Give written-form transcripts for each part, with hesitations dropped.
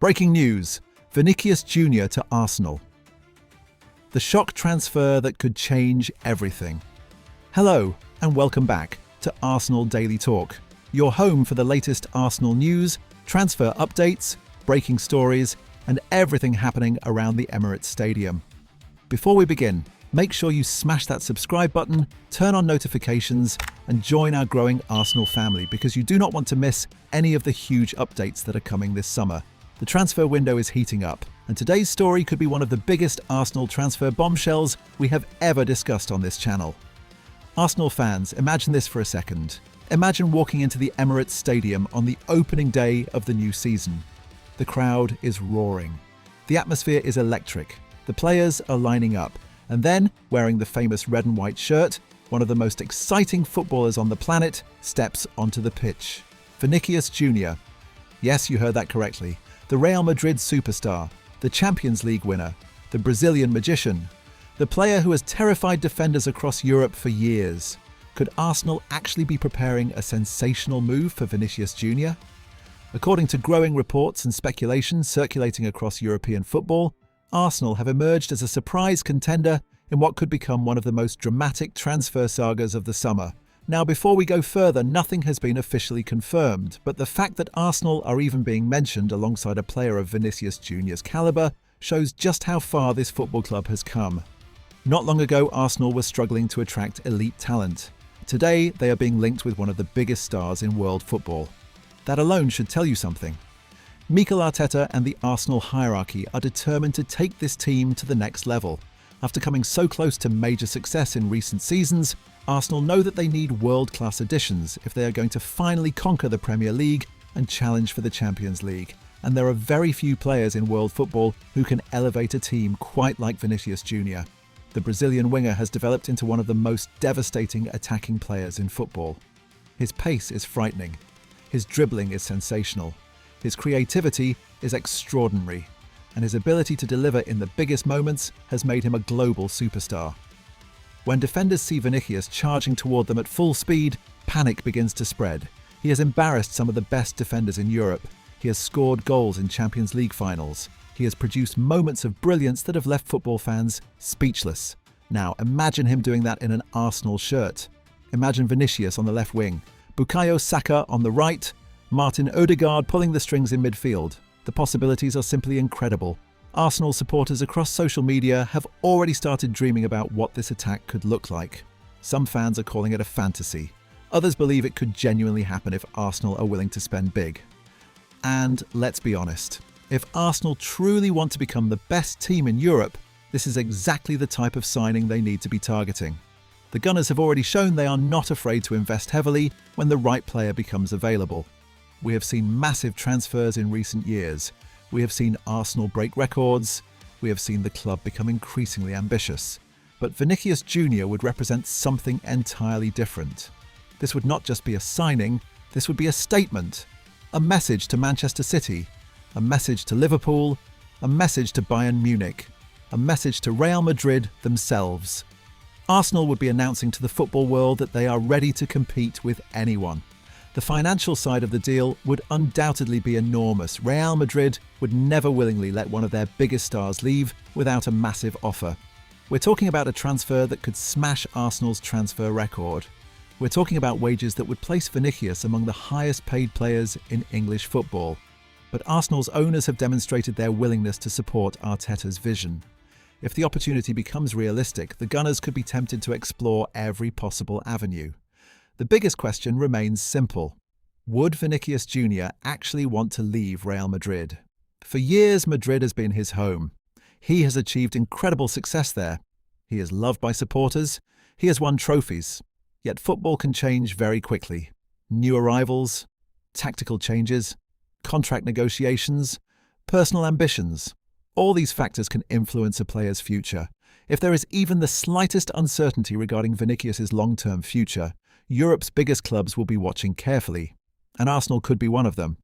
Breaking news: Vinicius Jr. to Arsenal. The shock transfer that could change everything. Hello, and welcome back to Arsenal Daily Talk, your home for the latest Arsenal news, transfer updates, breaking stories, and everything happening around the Emirates Stadium. Before we begin, make sure you smash that subscribe button, turn on notifications, and join our growing Arsenal family because you do not want to miss any of the huge updates that are coming this summer. The transfer window is heating up, and today's story could be one of the biggest Arsenal transfer bombshells we have ever discussed on this channel. Arsenal fans, imagine this for a second. Imagine walking into the Emirates Stadium on the opening day of the new season. The crowd is roaring. The atmosphere is electric. The players are lining up. And then, wearing the famous red and white shirt, one of the most exciting footballers on the planet steps onto the pitch. Vinicius Jr. Yes, you heard that correctly. The Real Madrid superstar, the Champions League winner, the Brazilian magician, the player who has terrified defenders across Europe for years. Could Arsenal actually be preparing a sensational move for Vinicius Jr.? According to growing reports and speculation circulating across European football, Arsenal have emerged as a surprise contender in what could become one of the most dramatic transfer sagas of the summer. Now, before we go further, nothing has been officially confirmed, but the fact that Arsenal are even being mentioned alongside a player of Vinicius Jr.'s calibre shows just how far this football club has come. Not long ago, Arsenal was struggling to attract elite talent. Today, they are being linked with one of the biggest stars in world football. That alone should tell you something. Mikel Arteta and the Arsenal hierarchy are determined to take this team to the next level. After coming so close to major success in recent seasons, Arsenal know that they need world-class additions if they are going to finally conquer the Premier League and challenge for the Champions League. And there are very few players in world football who can elevate a team quite like Vinicius Jr. The Brazilian winger has developed into one of the most devastating attacking players in football. His pace is frightening. His dribbling is sensational. His creativity is extraordinary, and his ability to deliver in the biggest moments has made him a global superstar. When defenders see Vinicius charging toward them at full speed, panic begins to spread. He has embarrassed some of the best defenders in Europe. He has scored goals in Champions League finals. He has produced moments of brilliance that have left football fans speechless. Now, imagine him doing that in an Arsenal shirt. Imagine Vinicius on the left wing, Bukayo Saka on the right, Martin Odegaard pulling the strings in midfield. The possibilities are simply incredible. Arsenal supporters across social media have already started dreaming about what this attack could look like. Some fans are calling it a fantasy. Others believe it could genuinely happen if Arsenal are willing to spend big. And let's be honest, if Arsenal truly want to become the best team in Europe, this is exactly the type of signing they need to be targeting. The Gunners have already shown they are not afraid to invest heavily when the right player becomes available. We have seen massive transfers in recent years. We have seen Arsenal break records. We have seen the club become increasingly ambitious. But Vinicius Jr. would represent something entirely different. This would not just be a signing, this would be a statement. A message to Manchester City, a message to Liverpool, a message to Bayern Munich, a message to Real Madrid themselves. Arsenal would be announcing to the football world that they are ready to compete with anyone. The financial side of the deal would undoubtedly be enormous. Real Madrid would never willingly let one of their biggest stars leave without a massive offer. We're talking about a transfer that could smash Arsenal's transfer record. We're talking about wages that would place Vinicius among the highest paid players in English football. But Arsenal's owners have demonstrated their willingness to support Arteta's vision. If the opportunity becomes realistic, the Gunners could be tempted to explore every possible avenue. The biggest question remains simple. Would Vinicius Jr. actually want to leave Real Madrid? For years, Madrid has been his home. He has achieved incredible success there. He is loved by supporters. He has won trophies. Yet football can change very quickly. New arrivals, tactical changes, contract negotiations, personal ambitions. All these factors can influence a player's future. If there is even the slightest uncertainty regarding Vinicius' long-term future, Europe's biggest clubs will be watching carefully, and Arsenal could be one of them.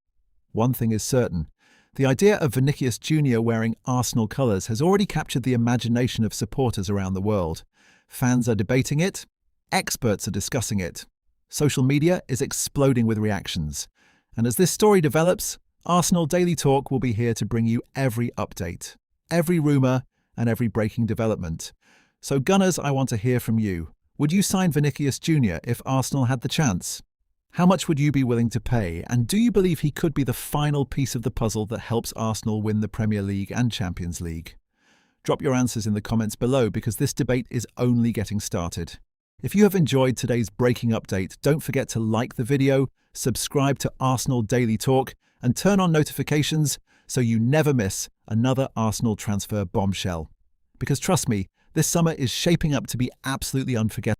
One thing is certain. The idea of Vinicius Jr. wearing Arsenal colours has already captured the imagination of supporters around the world. Fans are debating it. Experts are discussing it. Social media is exploding with reactions. And as this story develops, Arsenal Daily Talk will be here to bring you every update, every rumour and every breaking development. So Gunners, I want to hear from you. Would you sign Vinicius Jr. if Arsenal had the chance? How much would you be willing to pay? And do you believe he could be the final piece of the puzzle that helps Arsenal win the Premier League and Champions League? Drop your answers in the comments below because this debate is only getting started. If you have enjoyed today's breaking update, don't forget to like the video, subscribe to Arsenal Daily Talk, and turn on notifications so you never miss another Arsenal transfer bombshell. Because trust me, this summer is shaping up to be absolutely unforgettable.